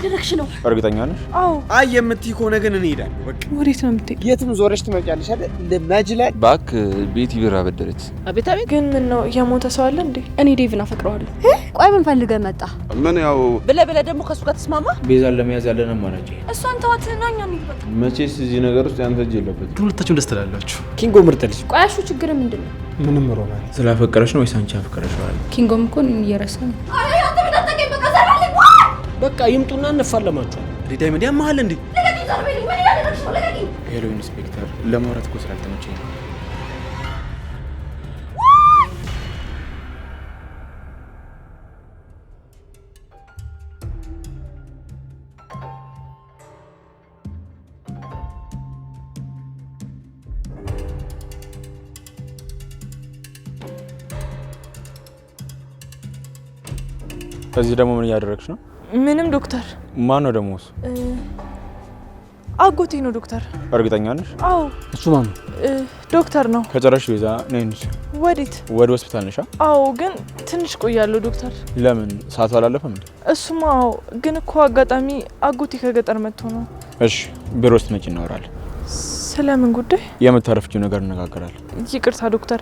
እያደረግሽ ነው? እርግጠኛ ነሽ? አዎ። አይ የምትይ ከሆነ ግን እኔ እሄዳለሁ። በቃ ወዴት ነው የምትሄጂው? የትም ዞረሽ ትመጫለሽ አይደል? ለማጅላት ባክ ቤቲ ቢራ በደረች። አቤት አቤት። ግን ምን ነው የሞተ ሰው አለ እንዴ? እኔ ዴቭን አፈቅረዋለሁ። ቆይ ምን ፈልገህ መጣ? ምን ያው ብለ ደግሞ ከሱ ጋር ተስማማ? ቤዛን ለመያዝ ያለን አማራጭ እሷን ተዋት ነው እኛ እንይበቅ። መቼስ እዚህ ነገር ውስጥ ያንተ እጅ የለበትም። ሁለታችሁም ደስ ትላላችሁ። ኪንጎ ምርጥ ልጅ። ቆይ አሹ ችግር ምንድነው? ምንም ሮማን ስላፈቀረሽ ነው ወይስ አንቺ አፈቀረሽዋል? ኪንጎም እኮ እየረሳ ነው። አይ አንተ ምን አጠቀኝ? በቃ ዘራልኝ። በቃ ይምጡና እንፋለማቸው። ዳይመንድ ያማሃል እንዴ? ለቀቂኝ ዘርበልኝ። ምን ያደረግሽ ነው? ለቀቂኝ። ሄሎ ኢንስፔክተር፣ ለማውራት እኮ ስላልተመቸኝ ነው። ከዚህ ደግሞ ምን እያደረግሽ ነው? ምንም ዶክተር። ማን ነው ደግሞ እሱ? አጎቴ ነው ዶክተር። እርግጠኛ ነሽ? አዎ። እሱ ማን ነው? ዶክተር ነው። ከጨረሽ ቤዛ ነኝ። ወዴት? ወደ ሆስፒታል ነሽ? አዎ፣ ግን ትንሽ ቆያለሁ ዶክተር። ለምን? ሰዓቱ አላለፈም እንዴ? እሱማ አዎ፣ ግን እኮ አጋጣሚ አጎቴ ከገጠር መጥቶ ነው። እሺ፣ ቢሮ ውስጥ መጪ እናወራለን። ስለምን ጉዳይ? የምታረፍጂው ነገር እንነጋገራለን። ይቅርታ ዶክተር፣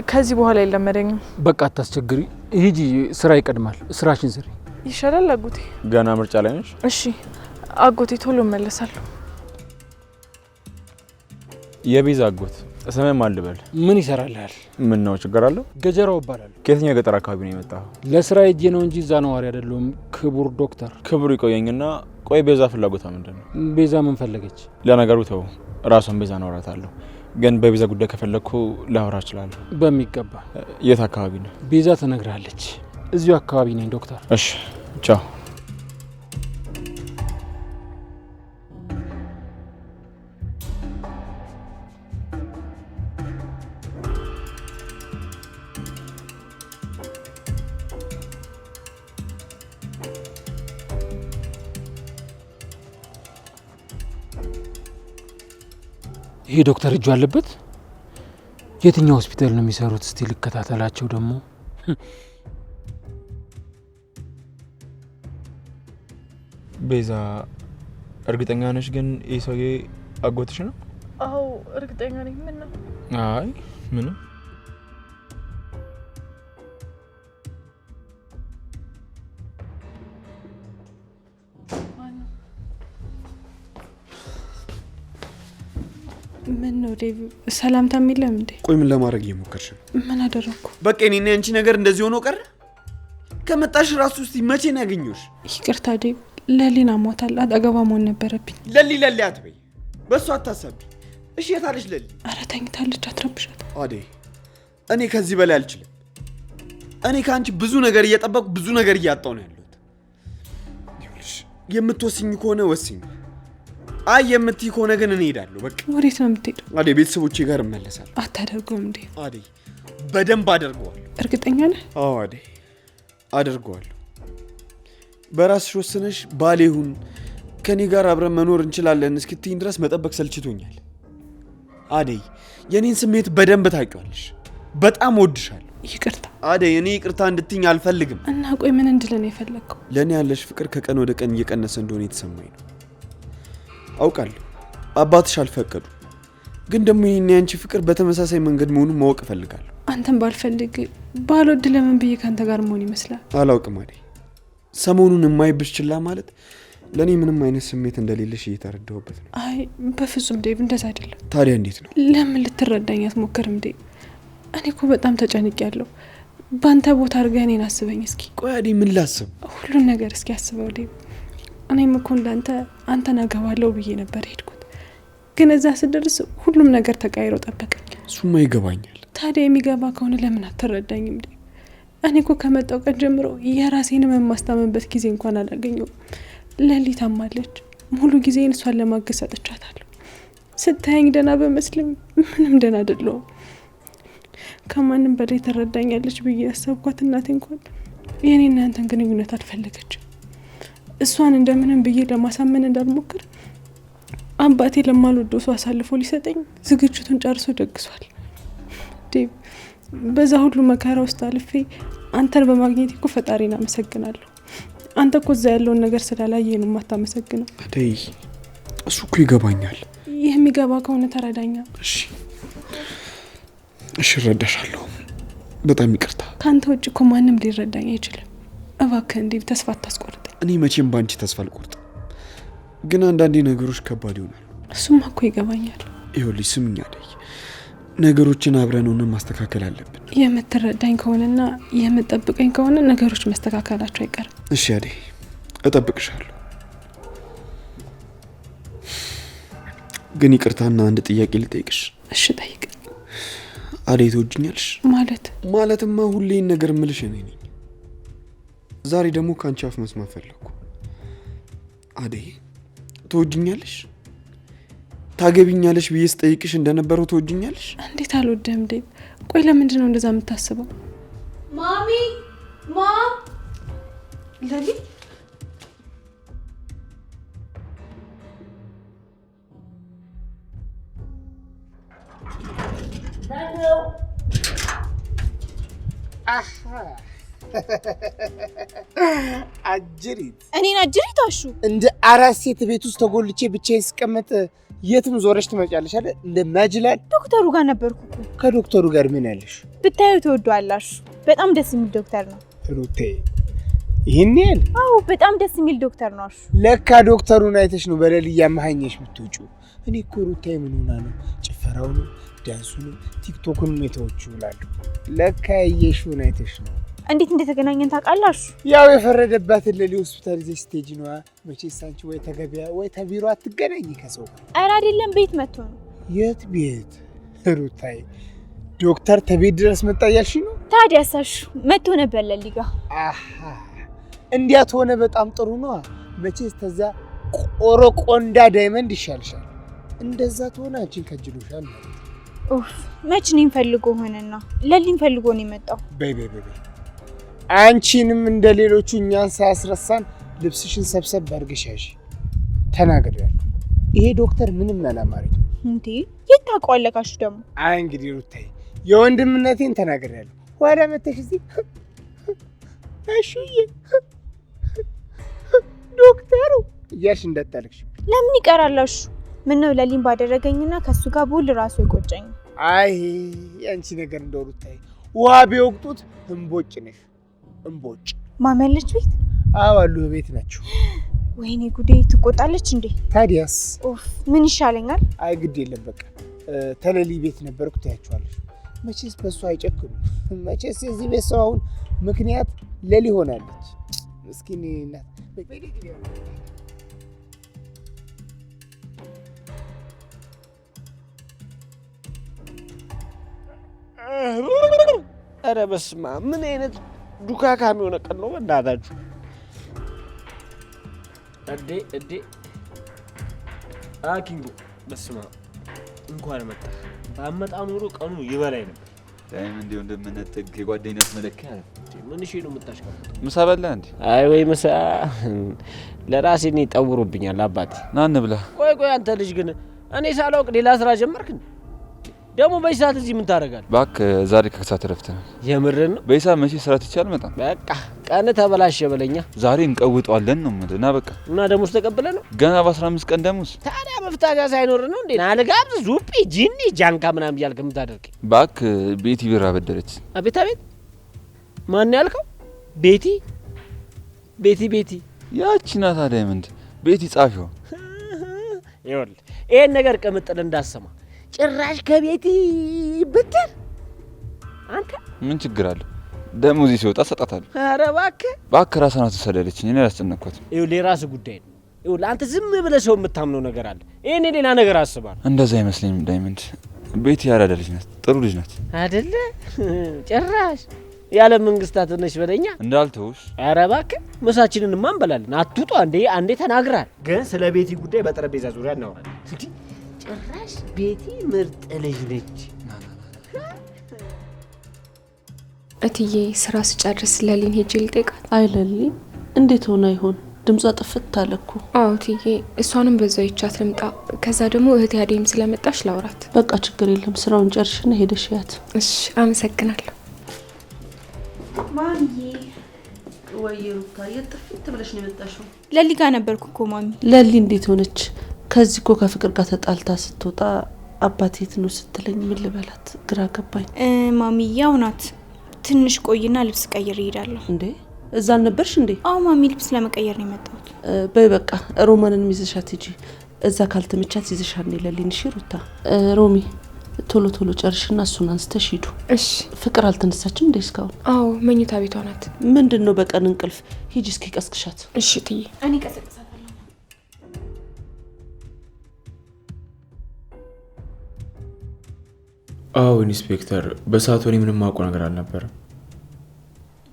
ከዚህ በኋላ አይለመደኝም። በቃ አታስቸግሪ፣ ሂጂ፣ ስራ ይቀድማል። ስራሽን ስሪ። ይሻላል አጎቴ። ገና ምርጫ ላይ ነሽ? እሺ አጎቴ፣ ቶሎ እመለሳለሁ። የቤዛ አጎት ስሜ ማን ልበል? ምን ይሰራልሃል? ምን ነው ችግር አለው? ገጀራው እባላለሁ። ከየትኛው የገጠር አካባቢ ነው የመጣው? ለስራ ሄጄ ነው እንጂ እዛ ነዋሪ አይደለሁም። ክቡር ዶክተር። ክብሩ ይቆየኝና፣ ቆይ ቤዛ ፍላጎቷ ምንድነው? ቤዛ ምን ፈለገች? ለነገሩ ተው፣ ራሷን ቤዛ አወራታለሁ። ግን በቤዛ ጉዳይ ከፈለኩ ላወራ እችላለሁ። በሚገባ። የት አካባቢ ነው? ቤዛ ትነግራለች። እዚሁ አካባቢ ነኝ ዶክተር። እሺ ቻው። ይሄ ዶክተር እጁ አለበት። የትኛው ሆስፒታል ነው የሚሰሩት? እስቲ ልከታተላቸው ደግሞ። ቤዛ እርግጠኛ ነሽ ግን ይህ ሰውዬ አጎትሽ ነው? አዎ እርግጠኛ ነኝ። ምን ነው? አይ ምንም። ምን ነው ዴቭ፣ ሰላምታ የሚለም እንዴ? ቆይ ምን ለማድረግ እየሞከርሽ ነው? ምን አደረኩ? በቃ እኔና አንቺ ነገር እንደዚህ ሆኖ ቀረ። ከመጣሽ ራሱ እስቲ መቼ ነው ያገኘሁሽ? ይቅርታ ዴቭ፣ ለሊና ሞታል። አጠገቧ መሆን ነበረብኝ። ለሊ አትበይ፣ በእሱ አታሳቢ። እሺ የታለች ለሊ? ኧረ ተኝታለች፣ አትረብሻት። አዴ እኔ ከዚህ በላይ አልችልም። እኔ ከአንቺ ብዙ ነገር እየጠበቅኩ ብዙ ነገር እያጣሁ ነው ያለሁት። ይኸውልሽ የምትወስኝ ከሆነ ወስኝ፣ አይ የምትይ ከሆነ ግን እኔ እሄዳለሁ። በቃ። ወዴት ነው የምትሄደው? አዴ ቤተሰቦቼ ጋር እመለሳለሁ። አታደርገውም እንዴ? አዴ በደንብ አደርገዋለሁ። እርግጠኛ ነህ? አዎ አዴ አደርገዋለሁ። በራስሽ ወስነሽ ባሌ ሁን፣ ከኔ ጋር አብረን መኖር እንችላለን እስክትይኝ ድረስ መጠበቅ ሰልችቶኛል። አዴይ የኔን ስሜት በደንብ ታውቂዋለሽ። በጣም ወድሻለሁ። ይቅርታ አዴይ፣ እኔ ይቅርታ እንድትይኝ አልፈልግም። እና ቆይ ምን እንድለን የፈለግከው? ለእኔ ያለሽ ፍቅር ከቀን ወደ ቀን እየቀነሰ እንደሆነ የተሰማኝ ነው። አውቃለሁ አባትሽ አልፈቀዱ፣ ግን ደግሞ የኔ አንቺ ፍቅር በተመሳሳይ መንገድ መሆኑን ማወቅ እፈልጋለሁ። አንተን ባልፈልግ ባልወድ ለምን ብዬ ካንተ ጋር መሆን ይመስላል? አላውቅም አዴይ፣ ሰሞኑን የማይብሽ ችላ ማለት ለእኔ ምንም አይነት ስሜት እንደሌለሽ እየተረዳሁበት ነው። አይ በፍጹም ዴቭ፣ እንደዛ አይደለም። ታዲያ እንዴት ነው? ለምን ልትረዳኝ አትሞክርም ዴቭ? እኔ እኮ በጣም ተጨንቄያለሁ። በአንተ ቦታ አድርገህ እኔን አስበኝ እስኪ። ቆይ አዴይ ምን ላስብ? ሁሉን ነገር እስኪ አስበው ዴቭ። እኔም እኮ እንዳንተ አንተን አገባለሁ ብዬ ነበር ሄድኩት፣ ግን እዛ ስደርስ ሁሉም ነገር ተቃይሮ ጠበቀኝ። እሱማ ይገባኛል። ታዲያ የሚገባ ከሆነ ለምን አትረዳኝም ዴቭ? እኔ እኮ ከመጣው ቀን ጀምሮ የራሴን የማስታመንበት ጊዜ እንኳን አላገኘሁም። ለሊ ታማለች። ሙሉ ጊዜን እሷን ለማገዝ ሰጥቻታለሁ። ስታየኝ ደህና በመስልም ምንም ደህና አይደለሁም። ከማንም በላይ ትረዳኛለች ብዬ ያሰብኳት እናቴ እንኳን የኔና አንተን ግንኙነት አልፈለገችም። እሷን እንደምንም ብዬ ለማሳመን እንዳልሞክር አባቴ ለማልወደው ሰው አሳልፎ ሊሰጠኝ ዝግጅቱን ጨርሶ ደግሷል። ዴቭ፣ በዛ ሁሉ መከራ ውስጥ አልፌ አንተን በማግኘት እኮ ፈጣሪን አመሰግናለሁ። አንተ እኮ እዛ ያለውን ነገር ስላላየህ ነው የማታመሰግነው። አደይ እሱ እኮ ይገባኛል። የሚገባ ከሆነ ተረዳኛ። እሺ እረዳሻለሁ። በጣም ይቅርታ። ከአንተ ውጭ እኮ ማንም ሊረዳኝ አይችልም። እባክህ እንዲህ ተስፋ አታስቆርጠኝ። እኔ መቼም ባንቺ ተስፋ አልቆርጥም፣ ግን አንዳንዴ ነገሮች ከባድ ይሆናሉ። እሱማ እኮ ይገባኛል። ይኸውልሽ ስምኝ አደይ፣ ነገሮችን አብረን ሆነን ማስተካከል አለብን። የምትረዳኝ ከሆነና የምትጠብቀኝ ከሆነ ነገሮች መስተካከላቸው አይቀርም። እሺ አደይ፣ እጠብቅሻለሁ። ግን ይቅርታና አንድ ጥያቄ ልጠይቅሽ። እሺ ጠይቅ። አደይ ትወጂኛለሽ? ማለትማ ሁሌን ነገር እምልሽ እኔ ነኝ። ዛሬ ደግሞ ከአንቺ አፍ መስማት ፈለኩ። አደይ ትወጂኛለሽ? ታገቢኛለሽ ብዬ ስጠይቅሽ እንደነበረው ትወጂኛለሽ? እንዴት አልወደህም ዴቭ? ቆይ ለምንድን ነው እንደዛ የምታስበው? ማሚ ለሊ አጅሪት እኔን አጅሪት አሹ እንደ አራስ ሴት ቤት ውስጥ ተጎልቼ ብቻዬን ስቀመጥ የትም ዞረሽ ትመጫለሽ አይደል? እንደ ማጅላል ዶክተሩ ጋር ነበርኩ እኮ። ከዶክተሩ ጋር ምን ያለሽ? ብታዩ ትወዷላሽ። በጣም ደስ የሚል ዶክተር ነው። ሩቴ ይሄን ያህል? አዎ በጣም ደስ የሚል ዶክተር ነው አሹ። ለካ ዶክተሩን አይተሽ ነው በሌሊት እያመሀኘሽ ብትውጪው። እኔ እኮ ሩቴ ምን ሆና ነው ጭፈራውን፣ ዳንሱን፣ ቲክቶክን የተወቹ እላለሁ። ለካ ያየሽውን አይተሽ ነው። እንዴት እንደተገናኘን ታውቃላችሁ? ያው የፈረደባትን ለሊ ሆስፒታል ይዘሽ ስቴጅ ነዋ። መቼስ አንቺ ወይ ተገቢያ ወይ ተቢሮ አትገናኝ ከሰው ጋር። ኧረ አይደለም ቤት መጥቶ ነው። የት ቤት ሩታይ? ዶክተር ተቤት ድረስ መጣ እያልሽ ነው? ታዲያስ አሹ መጥቶ ነበር ለሊ ጋር። አሃ እንዲያት ሆነ በጣም ጥሩ ነዋ። መቼስ ተዛ ቆሮቆንዳ ዳይመንድ ይሻልሻል። እንደዛ ትሆነ አንቺን ከጅሎሻል ማለት ነው። ኡፍ መች እኔን ፈልጎ ሆነና ለሊን ፈልጎ ነው የመጣው። በይ አንቺንም እንደ ሌሎቹ እኛን ሳያስረሳን ልብስሽን ሰብሰብ አድርገሽ ያዢ። ተናግሬያለሁ። ይሄ ዶክተር ምንም አላማረኝ። እንዴ የት ታውቀዋለህ ካሹ ደግሞ? አይ እንግዲህ ሩታይ የወንድምነቴን ተናግሬያለሁ። ወደ መተሽ እዚህ እሺዬ ዶክተሩ እያልሽ እንዳታለቅሽ። ለምን ይቀራላሹ? ምን ነው ለሊን ባደረገኝና ከሱ ጋር ቡል ራሱ ይቆጨኝ። አይ ያንቺ ነገር እንደው ሩታይ ውሃ ቢወቅጡት እንቦጭ ነሽ። እንቦጭ ማመለች ቤት? አዎ አሉ ቤት ናቸው። ወይኔ ጉዴ! ትቆጣለች እንዴ? ታዲያስ? ኡፍ ምን ይሻለኛል? አይ ግድ የለም በቃ ተለሊ ቤት ነበርኩ ታያቸዋለሽ። መቼስ በሷ አይጨክኑ። መቼስ የዚህ ቤት ሰው አሁን ምክንያት ለሊ ሆናለች። ምስኪን እናት ኧረ በስመ አብ ምን አይነት ዱካካም የሆነ ቀን ነው በእናታችሁ። እዴ አኪንጎ በስመ አብ እንኳን መጣ። ባመጣ ኖሮ ቀኑ ይበላይ ነበር። ታይም እንዴው እንደምንጠግ የጓደኝነት መለኪያ አለ። ምን እሺ ነው የምታሽከረክረው? ምሳ በላ እንዴ? አይ ወይ ምሳ ለራሴ ነው ጠውሮብኛል አባቴ። ና እንብላ። ቆይ አንተ ልጅ ግን እኔ ሳላውቅ ሌላ ስራ ጀመርክ እንዴ? ደግሞ በዚህ ሰዓት እዚህ ምን ታደርጋለህ? እባክህ ዛሬ ከሰዓት ረፍት ነው። የምርን ነው? በይሳ መቼ ስራ ትቻል መጣ። በቃ ቀን ተበላሸ በለኛ። ዛሬ እንቀውጠዋለን ነው ማለት እና በቃ እና ደሞዝ ተቀበለ ነው ገና በ15 ቀን ደሞዝ። ታዲያ መፍታጃ ሳይኖር ነው እንዴ? ናልጋብዝ ዙጲ ጂኒ ጃንካ ምናምን እያልክ የምታደርገኝ? እባክህ ቤቲ ብር አበደረች። አቤት አቤት! ማን ያልከው? ቤቲ ያቺ ናት ዳይመንድ ቤቲ ጻፊው። ይኸውልህ ይሄን ነገር ቅምጥል እንዳሰማ ጭራሽ ከቤቲ ብትር አንተ ምን ችግር አለ? ደሞዝ ሲወጣ ሰጣታለሁ። ኧረ እባክህ ራስህ ናት ተሰደደችኝ። እኔ አላስጨነቅኳትም። ይኸውልህ የራስህ ጉዳይ ነው። ይኸውልህ አንተ ዝም ብለህ ሰው የምታምነው ነገር አለ። እኔ ሌላ ነገር አስባለሁ። እንደዛ አይመስለኝም ዳይመንድ። ቤቲ ያራዳ ልጅ ናት፣ ጥሩ ልጅ ናት አይደለ? ጭራሽ ያለ መንግስታት ነሽ በለኛ እንዳልተውሽ። ኧረ እባክህ ምሳችንን እንበላለን። አትውጡ። አንዴ ተናግራል። ግን ስለ ቤቲ ጉዳይ በጠረጴዛ ዙሪያ እናወራለን። ጭራሽ ቤቲ ምርጥ ልጅ ነች። እትዬ ስራ ስጨርስ ለሊን ሄጄ ልጠይቃት። አይ ለሊ እንዴት ሆነ ይሆን? ድምጿ ጥፍት አለ እኮ። አዎ እትዬ እሷንም በዛው ይቻት ልምጣ። ከዛ ደግሞ እህቴ አዴም ስለመጣች ላውራት። በቃ ችግር የለም። ስራውን ጨርሽና ሄደሽ ያት። እሺ አመሰግናለሁ። ማሚዬ ወይ ሩታ የጥፍት ብለሽ ነው የመጣሽው? ለሊ ጋር ነበርኩ እኮ ማሚ። ለሊ እንዴት ሆነች? ከዚህ እኮ ከፍቅር ጋር ተጣልታ ስትወጣ አባቴ የት ነው ስትለኝ ምን ልበላት ግራ ገባኝ። ማሚ ያው ናት። ትንሽ ቆይና ልብስ ቀይር እሄዳለሁ። እንዴ እዛ አልነበርሽ እንዴ? አዎ ማሚ ልብስ ለመቀየር ነው የመጣሁት። በይ በቃ ሮማንን ይዘሻት ሂጂ። እዛ ካልተመቻት ይዘሻት ነው ለሊን። እሺ ሩታ። ሮሚ ቶሎ ቶሎ ጨርሽና እሱን አንስተሽ ሂዱ። እሺ። ፍቅር አልተነሳችም እንዴ እስካሁን? አዎ መኝታ ቤቷ ናት። ምንድነው በቀን እንቅልፍ? ሂጂ እስኪ ቀስቅሻት። እሺ ትዬ። እኔ ቀሰቅሳታለሁ። አዎ ኢንስፔክተር፣ በሰዓቱ እኔ ምንም ማውቀው ነገር አልነበረም።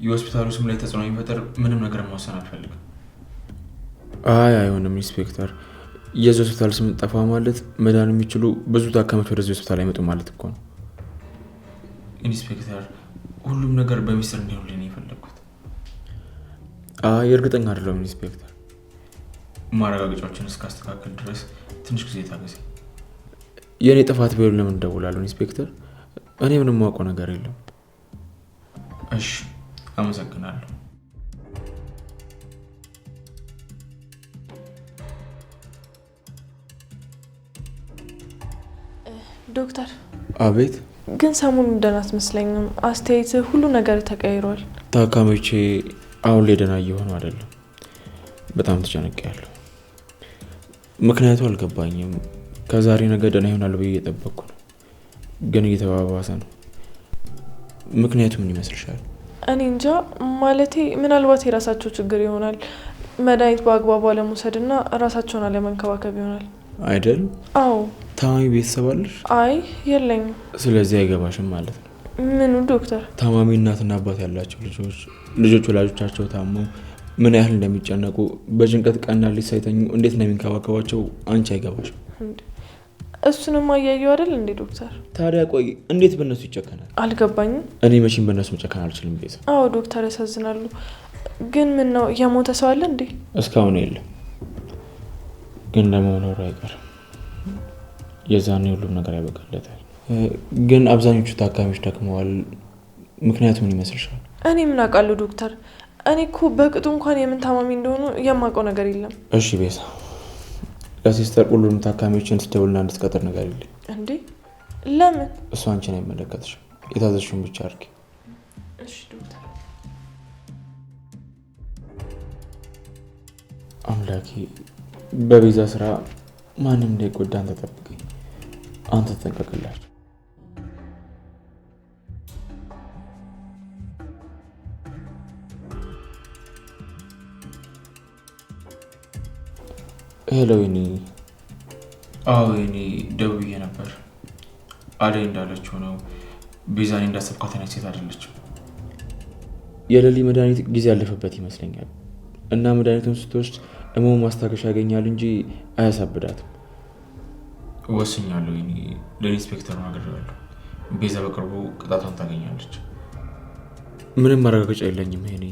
የሆስፒታሉ ስም ላይ ተጽዕኖ የሚፈጠር ምንም ነገር መወሰን አልፈልግም። አይሆንም ኢንስፔክተር፣ የዚህ ሆስፒታል ስም ጠፋ ማለት መዳን የሚችሉ ብዙ ታካሚዎች ወደዚህ ሆስፒታል አይመጡ ማለት እኮ ነው። ኢንስፔክተር፣ ሁሉም ነገር በሚስጥር እንዲሆንልኝ ነው የፈለግኩት። እርግጠኛ አይደለሁም ኢንስፔክተር። ማረጋገጫዎችን እስካስተካከል ድረስ ትንሽ ጊዜ ታገሰኝ። የእኔ ጥፋት ቢሆን ለምን እደውላለሁ ኢንስፔክተር? እኔ ምንም ማውቀው ነገር የለም። እሺ አመሰግናለሁ። ዶክተር። አቤት። ግን ሰሞኑን ደህና አትመስለኝም። አስተያየት ሁሉ ነገር ተቀይሯል። ታካሚዎቼ አሁን ላይ ደህና እየሆኑ አይደለም። በጣም ተጨንቄያለሁ። ምክንያቱ አልገባኝም። ከዛሬ ነገ ደህና ይሆናል ብዬ እየጠበቅኩ ነው፣ ግን እየተባባሰ ነው። ምክንያቱ ምን ይመስልሻል? እኔ እንጃ። ማለቴ ምናልባት የራሳቸው ችግር ይሆናል። መድኃኒት በአግባቡ አለመውሰድና ራሳቸውን አለመንከባከብ ይሆናል አይደል? አዎ። ታማሚ ቤተሰብ አለሽ? አይ የለኝም። ስለዚህ አይገባሽም ማለት ነው። ምኑ ዶክተር? ታማሚ እናትና አባት ያላቸው ልጆች ወላጆቻቸው ታመው ምን ያህል እንደሚጨነቁ፣ በጭንቀት ቀንና ሌሊት ሳይተኙ እንዴት ነው የሚንከባከባቸው አንቺ አይገባሽም። እሱንም አያየው አይደል እንዴ ዶክተር? ታዲያ ቆይ እንዴት በእነሱ ይጨከናል? አልገባኝም። እኔ መቼም በእነሱ መጨከን አልችልም ቤዛ። አዎ ዶክተር ያሳዝናሉ። ግን ምን ነው የሞተ ሰው አለ እንዴ? እስካሁን የለም፣ ግን ለመኖሩ አይቀርም። የዛኔ ሁሉም ነገር ያበቃለታል። ግን አብዛኞቹ ታካሚዎች ደክመዋል። ምክንያቱ ምን ይመስልሻል? እኔ ምን አውቃለሁ ዶክተር? እኔ እኮ በቅጡ እንኳን የምን ታማሚ እንደሆኑ የማውቀው ነገር የለም። እሺ ቤዛ፣ ለሲስተር ሁሉንም ታካሚዎችን እንድትደውልና እንድትቀጥር ነገር ይልኝ። እንዴ ለምን? እሱ አንቺን አይመለከትሽም። የታዘዝሽውን ብቻ አድርጊ። እሺ ዶክተር። አምላኬ፣ በቤዛ ስራ ማንም እንዳይጎዳ አንተ ጠብቀኝ። አንተ ተጠንቀቅላቸው። ሄሎ ወይኔ። አዎ ወይኔ፣ ደውዬ ነበር። አደይ እንዳለችው ነው። ቤዛኔ እንዳሰብኳት አይነት ሴት አይደለችም። የሌሊ መድኃኒት ጊዜ ያለፈበት ይመስለኛል እና መድኃኒቱን ስትወስድ እመሙ ማስታገሻ ያገኛል እንጂ አያሳብዳትም። ወስኛለሁ። ወይኔ፣ ለኢንስፔክተሩ ነግሬዋለሁ። ቤዛ በቅርቡ ቅጣቷን ታገኛለች። ምንም ማረጋገጫ የለኝም። ይሄኔ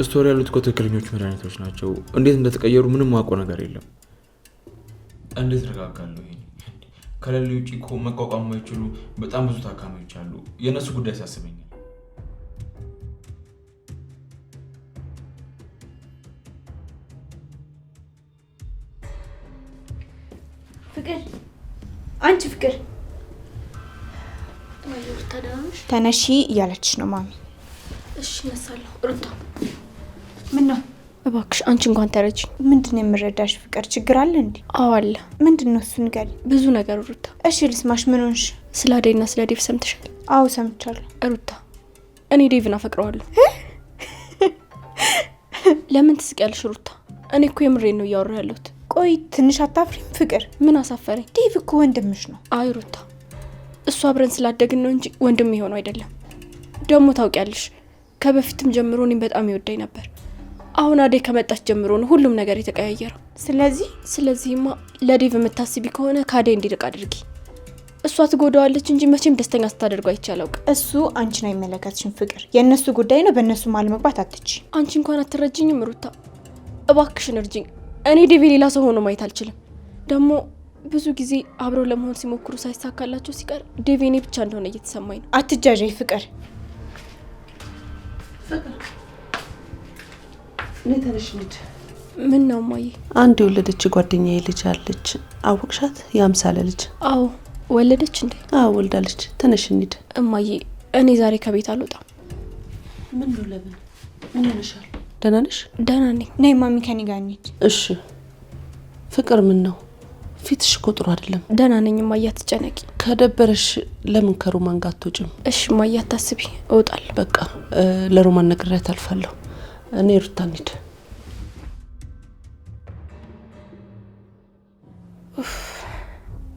ስቶሪ ያሉት እኮ ትክክለኞቹ መድኃኒቶች ናቸው። እንዴት እንደተቀየሩ ምንም ማውቀው ነገር የለም። እንዴት ረጋጋለሁ? ይሄ ከሌሊ ውጭ እኮ መቋቋም የማይችሉ በጣም ብዙ ታካሚዎች አሉ። የእነሱ ጉዳይ ያሳስበኛል። ፍቅር፣ አንቺ ፍቅር ተነሺ እያለችሽ ነው ማሚ። እሺ እነሳለሁ። ሩታ ምን ነው? እባክሽ አንቺ እንኳን ተረጂ። ምንድን ነው የምረዳሽ? ፍቅር ችግር አለ እንዴ? አዎ አለ። ምንድን ነው እሱ? ንገሪኝ። ብዙ ነገር ሩታ። እሺ ልስማሽ። ምን ሆንሽ? ስለ አደይና ስለ ዴቭ ሰምተሻል? አዎ ሰምቻለሁ። ሩታ እኔ ዴቭን አፈቅረዋለሁ። ለምን ትስቂያለሽ ሩታ? እኔ እኮ የምሬን ነው እያወራሁ ያለሁት። ቆይ ትንሽ አታፍሪም? ፍቅር ምን አሳፈረኝ? ዴቭ እኮ ወንድምሽ ነው። አይ ሩታ፣ እሱ አብረን ስላደግን ነው እንጂ ወንድም የሆነው አይደለም። ደግሞ ታውቂያለሽ ከበፊትም ጀምሮ እኔም በጣም ይወዳኝ ነበር። አሁን አደይ ከመጣች ጀምሮ ነው ሁሉም ነገር የተቀያየረው። ስለዚህማ ለዴቭ የምታስቢ ከሆነ ከአደይ እንዲርቅ አድርጊ። እሷ ትጎዳዋለች እንጂ መቼም ደስተኛ ስታደርገው አይቻላውቅ። እሱ አንቺን አይመለከትሽም ፍቅር፣ የእነሱ ጉዳይ ነው። በእነሱ መሀል መግባት አትች። አንቺ እንኳን አትረጅኝም ሩታ፣ እባክሽን እርጅኝ። እኔ ዴቭ ሌላ ሰው ሆኖ ማየት አልችልም። ደግሞ ብዙ ጊዜ አብረው ለመሆን ሲሞክሩ ሳይሳካላቸው ሲቀር ዴቭ እኔ ብቻ እንደሆነ እየተሰማኝ ነው። አትጃጃይ ፍቅር። ነተነሽ ልጅ ምን ነው ማዬ? አንድ የወለደች ጓደኛዬ ልጅ አለች። አወቅሻት? ያምሳለ ልጅ። አዎ ወለደች እንዴ? አዎ ወልዳለች። ተነሽ እንሂድ። እማዬ እኔ ዛሬ ከቤት አልወጣም። ምን ነው? ለምን? ምን ሆነሻል? ደህና ነሽ? ደህና ነኝ። ነይ ማሚ ከኔ ጋር እንሂድ። እሺ። ፍቅር ምን ነው? ፊትሽ እኮ ጥሩ አይደለም። ደህና ነኝ እማዬ፣ አትጨነቂ። ከደበረሽ ለምን ከሮማን ጋር አትወጪም? እሺ እማዬ አታስቢ፣ እወጣለሁ። በቃ ለሮማን ነግሬያት አልፋለሁ። እኔ ሩታ እንሂድ።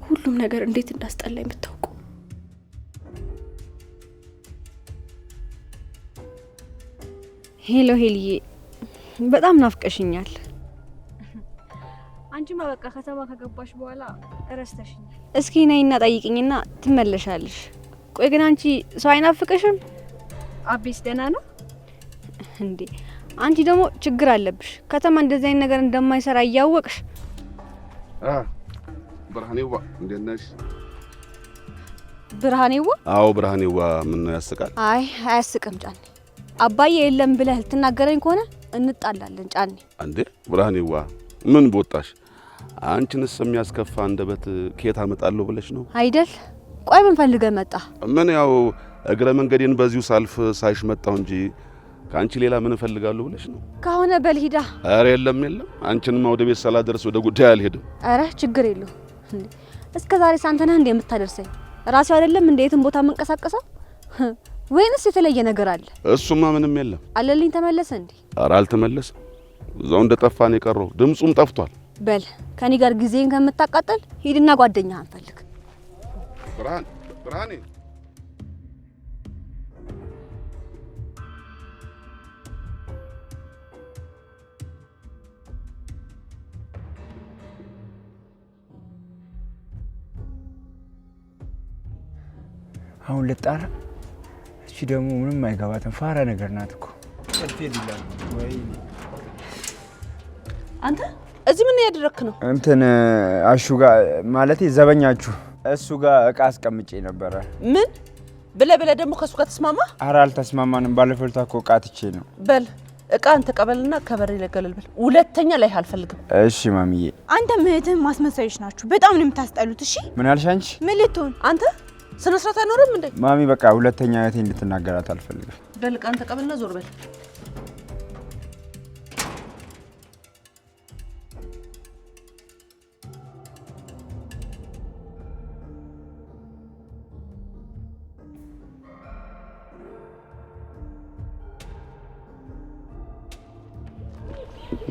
ሁሉም ነገር እንዴት እንዳስጠላኝ የምታውቁ። ሄሎ ሄልዬ፣ በጣም ናፍቀሽኛል። አንቺማ በቃ ከተማ ከገባሽ በኋላ እረስተሽኛል። እስኪ ነይና ጠይቅኝና ትመለሻለሽ። ቆይ ግን አንቺ ሰው አይናፍቅሽም? አቤስ ደህና ነው እንዴ? አንቺ ደግሞ ችግር አለብሽ። ከተማ እንደዚህ አይነት ነገር እንደማይሰራ እያወቅሽ ብርሃኔዋ እንዴት ነሽ? ብርሃኔዋ? አዎ ብርሃኔዋ። ምን ነው ያስቃል? አይ አያስቅም ጫኔ። አባዬ የለም ብለህ ልትናገረኝ ከሆነ እንጣላለን ጫኔ። እንዴ ብርሃኔዋ ምን ቦጣሽ? አንቺንስ የሚያስከፋ አንደበት ከየት አመጣለሁ ብለሽ ነው አይደል? ቆይ ምን ፈልገህ መጣ? ምን ያው እግረ መንገዴን በዚሁ ሳልፍ ሳይሽ መጣሁ እንጂ ካንቺ ሌላ ምን እፈልጋለሁ ብለሽ ነው? ከሆነ በልሂዳ። አረ የለም የለም፣ አንቺንማ ወደ ቤት ሳላደርስ ወደ ጉዳይ አልሄድም። አረ ችግር የለው። እስከ ዛሬ ሳንተ ነህ እንዴ የምታደርሰኝ? ራሴው አይደለም እንዴ የትን ቦታ መንቀሳቀሰው? ወይንስ የተለየ ነገር አለ? እሱማ ምንም የለም። አለልኝ ተመለሰ እንዴ? አረ አልተመለሰም። እዛው እንደጠፋ ነው የቀረው። ድምጹም ጠፍቷል። በል ከኔ ጋር ጊዜን ከምታቃጠል ሂድና ጓደኛህን ፈልግ። ብርሃኔ አሁን ልጣራ። እሺ ደግሞ ምንም አይገባትም። ፋራ ነገር ናት እኮ። አንተ እዚህ ምን ያደረክ ነው? እንትን አሹ ጋር ማለቴ ዘበኛችሁ እሱ ጋር እቃ አስቀምጬ ነበረ። ምን ብለ ደግሞ ከሱ ጋር ተስማማ? ኧረ አልተስማማንም። ባለፈው ዕለት እኮ እቃ ትቼ ነው። በል እቃን ተቀበልና ከበሬ ለገለል በል። ሁለተኛ ላይ አልፈልግም። እሺ ማሚዬ። አንተ ምህትም ማስመሰልሽ ናችሁ። በጣም ነው የምታስጠሉት። እሺ ምን አልሽ አንቺ? ምን ልትሆን አንተ? ስነ ስርዓት አይኖርም እንዴ? ማሚ በቃ ሁለተኛ እህቴ እንድትናገራት አልፈልግም። በል እቃን ተቀበልና ዞር በል።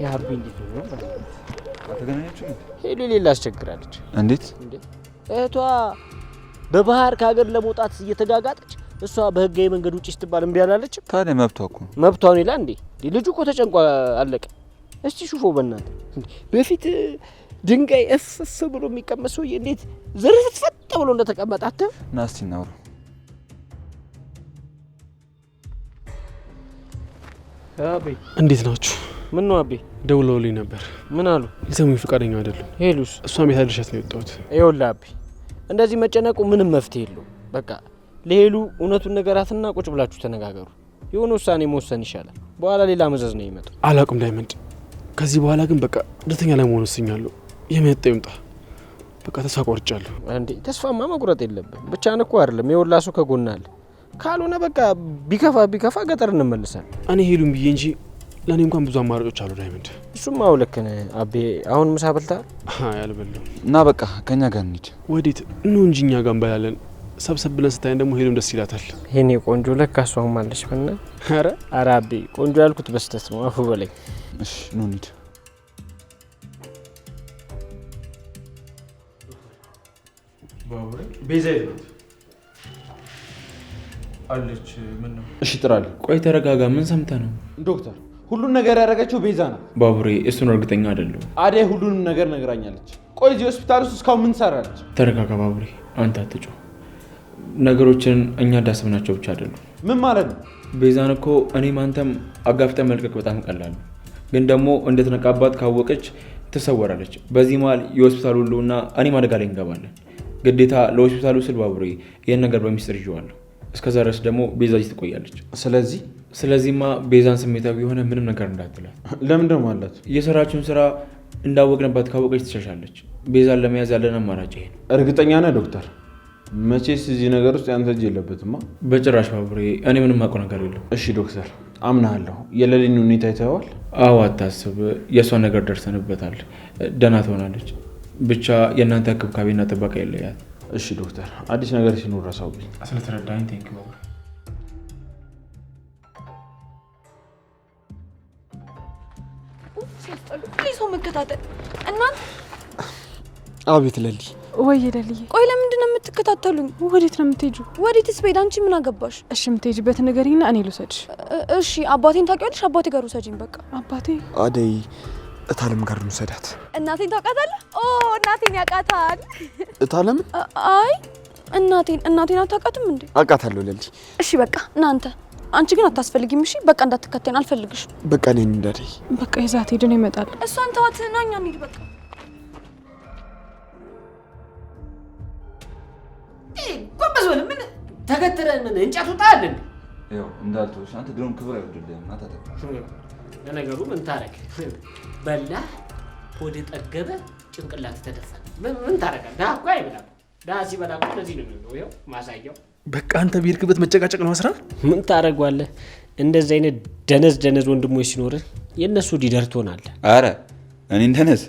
ያርቢ እንዴት ነው? አተገናኛችሁ? ሄሎ ሌላ አስቸግራለች። እንዴት? እህቷ በባህር ከሀገር ለመውጣት እየተጋጋጠች እሷ በህጋዊ መንገድ ውጪ ስትባል እምቢ አላለች። ታዲያ መብቷ እኮ ነው። መብቷን ይላል እንዴ? ልጁ እኮ ተጨንቋ አለቀ። እስቲ ሹፎ በእናትህ በፊት ድንጋይ እፍፍ ብሎ የሚቀመጥ ሰውዬ እንዴት ዝርፍትፈት ብሎ እንደተቀመጠ አትፍ። ና እስቲ እናውራ። አቤ እንዴት ናችሁ? ምን ነው አቤ? ደውለውልኝ ነበር። ምን አሉ? ሊሰሙኝ ፈቃደኛ አይደሉም። ሄሉስ? እሷም ቤት አድርሻት ነው የወጣሁት። ይኸውልህ አቤ እንደዚህ መጨነቁ ምንም መፍትሄ የለውም። በቃ ለሄሉ እውነቱን ነገራትና ቁጭ ብላችሁ ተነጋገሩ። የሆነ ውሳኔ መወሰን ይሻላል። በኋላ ሌላ መዘዝ ነው የሚመጣው። አላውቅም ዳይመንድ፣ ከዚህ በኋላ ግን በቃ ደስተኛ ላይ መሆን ወስኛለሁ። የመጣ ይምጣ፣ በቃ ተስፋ ቆርጫለሁ። እንዴ ተስፋማ መቁረጥ የለብን። ብቻህን እኮ አይደለም የወላ ሰው ከጎን አለ። ካልሆነ በቃ ቢከፋ ገጠር እንመልሳለን። እኔ ሄሉን ብዬ እንጂ ለእኔ እንኳን ብዙ አማራጮች አሉ ዳይመንድ። እሱማ ልክ ነህ አቤ። አሁን ምሳ በልተሃል? አይ አልበላሁም። እና በቃ ከኛ ጋር እንሂድ። ወዴት? ኑ እንጂ እኛ ጋር እንበላለን። ሰብሰብ ብለን ስታይን ደግሞ ሄሉም ደስ ይላታል። ይሄኔ ቆንጆ ለካ እሷም አለች። በእና ኧረ አቤ ቆንጆ ያልኩት በስተት ነው። አፉ በለኝ። እሺ ኑ እንሂድ። ቤዛ አለች። ምን ነው? እሺ ጥራል። ቆይ ተረጋጋ። ምን ሰምተህ ነው? ዶክተር ሁሉን ነገር ያደረገችው ቤዛ ናት። ባቡሬ እሱን እርግጠኛ አይደለሁም። አደይ ሁሉንም ነገር ነግራኛለች። ቆይ እዚህ ሆስፒታል ውስጥ እስካሁን ምን ሰራለች? ተረጋጋ ባቡሬ፣ አንተ አትጮህ። ነገሮችን እኛ እንዳሰብናቸው ብቻ አይደሉም። ምን ማለት ነው? ቤዛን እኮ እኔም አንተም አጋፍጠን መልቀቅ በጣም ቀላል፣ ግን ደግሞ እንደተነቃባት ካወቀች ትሰወራለች። በዚህ መሀል የሆስፒታሉ ሁሉና እኔም አደጋ ላይ እንገባለን። ግዴታ ለሆስፒታሉ ስል ባቡሬ ይህን ነገር በሚስጥር ይዤዋለሁ። እስከዛ ድረስ ደግሞ ቤዛ እዚህ ትቆያለች። ስለዚህ ስለዚህማ ቤዛን ስሜታዊ የሆነ ምንም ነገር እንዳትላት። ለምን ደግሞ አላት? የሰራችውን ስራ እንዳወቅንባት ካወቀች ትሸሻለች። ቤዛን ለመያዝ ያለን አማራጭ ይሄ ነው። እርግጠኛ ነህ ዶክተር? መቼስ እዚህ ነገር ውስጥ ያንተ እጅ የለበትማ። በጭራሽ ባቡሬ፣ እኔ ምንም አውቀው ነገር የለም። እሺ ዶክተር አምናለሁ። የለሊን ሁኔታ አይተኸዋል? አዎ አታስብ፣ የእሷን ነገር ደርሰንበታል። ደህና ትሆናለች። ብቻ የእናንተ እንክብካቤና ጥበቃ ይለያል። እሺ ዶክተር፣ አዲስ ነገር ሲኖር ረሳውብኝ። ስለተረዳኝ ቴንክ ዩ ባቡሬ። ሰው መከታተል እናንተ። አቤት ለሊ። ወይ ደልዬ፣ ቆይ ለምንድን ነው የምትከታተሉኝ? ወዴት ነው የምትሄጂው? ወዴትስ ብሄድ አንቺ ምን አገባሽ? እሺ የምትሄጂበት ንገሪኝና እኔ ልውሰድሽ። እሺ አባቴን ታውቂያለሽ? አባቴ ጋር ውሰጂኝ በቃ። አባቴ? አደይ እታለም ጋር እንውሰዳት። እናቴን ታውቃታለህ? ኦ እናቴን ያውቃታል። እታለምን? አይ እናቴን አታውቃትም እንዴ? አውቃታለሁ ለሊ። እሺ በቃ እናንተ አንቺ ግን አታስፈልጊም። እሺ በቃ እንዳትከተኝ አልፈልግሽ። በቃ እኔ እንዳደይ በቃ ይዛት ሄድ ነው ይመጣል። እሷን ተዋት ነው እኛ እንሂድ በቃ። ጎበዝ በል። ምን ተከትረን ምን እንጨት ውጣልን? ያው እንዳልተውሽ አንተ ድሮም ክብር አይወድልህም። አታጠፋ። ለነገሩ ምን ታረግ? በላ ሆድ ጠገበ ጭንቅላት ተደፋ። ምን ታረጋለህ? ዳ እኮ አይበላም። ዳ ሲበላ እኮ እንደዚህ ነው የሚሆነው። ይኸው ማሳያው። በቃ አንተ በሄድክበት መጨቃጨቅ ነው ስራ። ምን ታረጋለህ? እንደዚህ አይነት ደነዝ ወንድሞች ሲኖርህ የእነሱ ዲደር ትሆናለህ። አረ እኔ እንደነዝ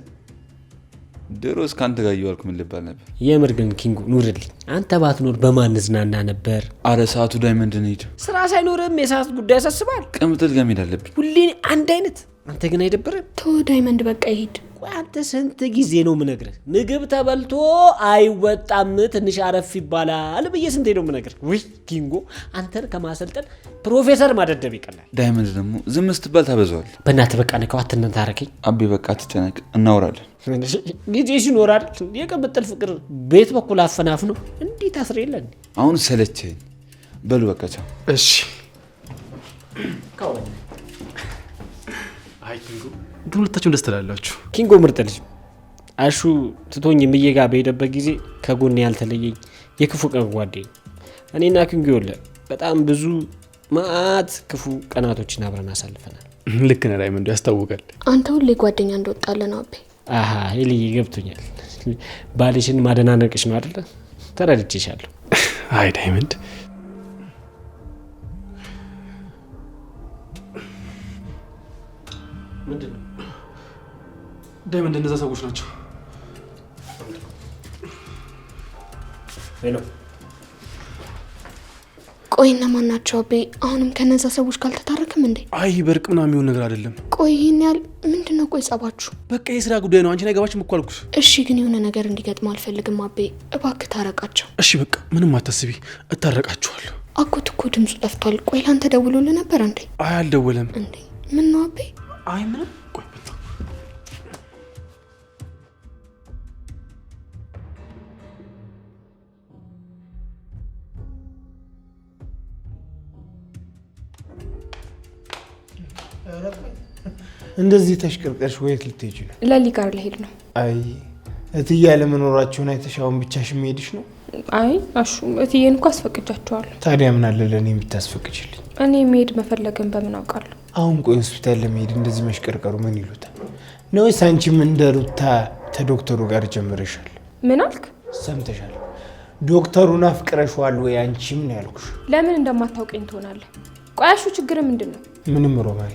ድሮ እስከ አንተ ጋር እየዋልኩ ምን ልባል ነበር? የምር ግን ኪንጉ ኑርልኝ። አንተ ባትኖር በማን ዝናና ነበር? አረ ሰዓቱ ዳይመንድ እንሂድ። ስራ ሳይኖርም የሰዓት ጉዳይ ያሳስባል። ቅምጥል ጋር መሄድ አለብኝ። ሁሌ አንድ አይነት። አንተ ግን አይደብርም? ተው ዳይመንድ በቃ ይሄድ። ቆይ አንተ ስንት ጊዜ ነው የምነግርህ? ምግብ ተበልቶ አይወጣም ትንሽ አረፍ ይባላል ብዬ ስንቴ ነው የምነግርህ? ውይ ኪንጎ፣ አንተን ከማሰልጠን ፕሮፌሰር ማደደብ ይቀላል። ዳይመንድ ደግሞ ዝም ስትባል ታበዛዋል። በእናትህ በቃ ነካው፣ አትነን ታረከኝ። አቤ በቃ አትጨነቅ፣ እናወራለን። ጊዜ ሲኖራል የቅምጥል ፍቅር ቤት በኩል አፈናፍ ነው እንዲህ ታስር የለን። አሁን ሰለቸኝ። በሉ በቃ ቻው። እሺ። አይ ኪንጎ፣ ሁለታችሁም ደስ ትላላችሁ። ኪንጎ ምርጥ ልጅ። አሹ ትቶኝ ምዬ ጋር በሄደበት ጊዜ ከጎን ያልተለየኝ የክፉ ቀን ጓደኝ። እኔና ኪንጎ ይወለ በጣም ብዙ ማአት ክፉ ቀናቶችን አብረን አሳልፈናል። ልክ ነህ ዳይመንዱ፣ ያስታውቃል። አንተ ሁሌ ጓደኛ እንደወጣለ ነው አቤ። አሃ ሄልዬ ገብቶኛል። ባልሽን ማደናነቅሽ ነው አይደለ? ተረድቼሻለሁ። አይ ዳይመንድ፣ ምንድነው? ዳይመንድ እነዛ ሰዎች ናቸው። ሄሎ፣ ቆይ እነማን ናቸው አቤ? አሁንም ከነዛ ሰዎች ካልተታረክም እንዴ? አይ በርቅ ምናምን የሚሆን ነገር አይደለም። ቆይ ይሄን ያህል ምንድነው? ቆይ ጸባችሁ? በቃ የስራ ጉዳይ ነው። አንቺን አይገባችም እኮ አልኩሽ። እሺ ግን የሆነ ነገር እንዲገጥም አልፈልግም አቤ። እባክህ ታረቃቸው። እሺ በቃ ምንም አታስቢ፣ እታረቃችኋለሁ። አጎት እኮ ድምፁ ጠፍቷል። ቆይ ላንተ ደውሎልህ ነበር እንዴ? አይ አልደወለም። እንዴ ምን ነው አቤ? አይ ምንም። ቆይ መጣ። እንደዚህ ተሽቀርቀርሽ ወዴት ልትሄጂ ነው? ለሊ ጋር ልሄድ ነው። አይ እትዬ አለመኖራቸውን አይተሽ አሁን ብቻሽን መሄድሽ ነው? አይ አሹ እትዬን እኮ አስፈቅጃቸዋለሁ። ታዲያ ምን አለ ለእኔ የምታስፈቅጅልኝ? እኔ መሄድ መፈለግን በምን አውቃለሁ? አሁን ቆይ ሆስፒታል ለመሄድ እንደዚህ መሽቀርቀሩ ምን ይሉታል? ነውስ አንቺም እንደ ሩታ ከዶክተሩ ጋር ጀምረሻል? ምን አልክ? ሰምተሻል? ዶክተሩን አፍቅረሽዋል ወይ አንቺም ነው ያልኩሽ። ለምን እንደማታውቀኝ ትሆናለህ? ቆይ አሹ ችግር ምንድን ነው? ምንም ሮማሪ፣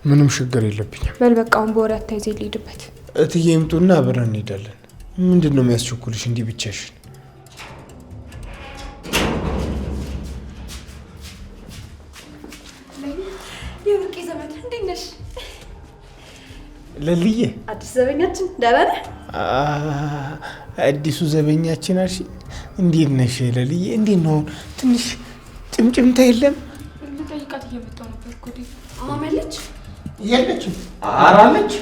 ምንም ችግር የለብኝም። በል በቃ አሁን በወሬ አታይዘ ልሂድበት። እትዬ ይምጡና አብረን እንሄዳለን። ምንድን ነው የሚያስቸኩልሽ እንዲህ ብቻሽን? የሩቄ ዘመድ እንዴት ነሽ? ለልዬ አዲስ ዘበኛችን ደህና ነህ? አዲሱ ዘበኛችን አልሽ? እንዴት ነሽ ለልዬ? እንዴት ነው? ትንሽ ጭምጭምታ የለም? ልጠይቃት እየመጣሁ ነበር እኮ። አመለች? የለችም። ኧረ አለች።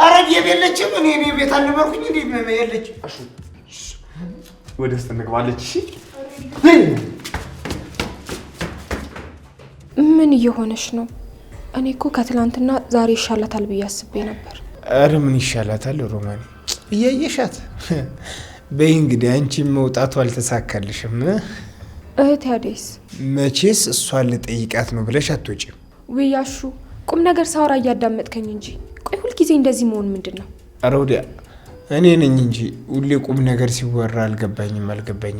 ኧረ የለችም። እኔ ቤት አልነበርኩኝ። እንዴት ነው የለችም? ወደ ውስጥ እንግባለች። እሺ ምን እየሆነች ነው? እኔ እኮ ከትላንትና ዛሬ ይሻላታል ብዬ አስቤ ነበር። ኧረ ምን ይሻላታል ሮማኒ? እያየሻት በይ እንግዲህ። አንቺም መውጣቱ አልተሳካልሽም። እህቴ አደይስ? መቼስ እሷን ልጠይቃት ነው ብለሽ አትወጪም? ውይ አሹ ቁም ነገር ሳወራ እያዳመጥከኝ እንጂ። ቆይ ሁልጊዜ እንደዚህ መሆን ምንድን ነው? ኧረ ወዲያ እኔ ነኝ እንጂ ሁሌ ቁም ነገር ሲወራ አልገባኝም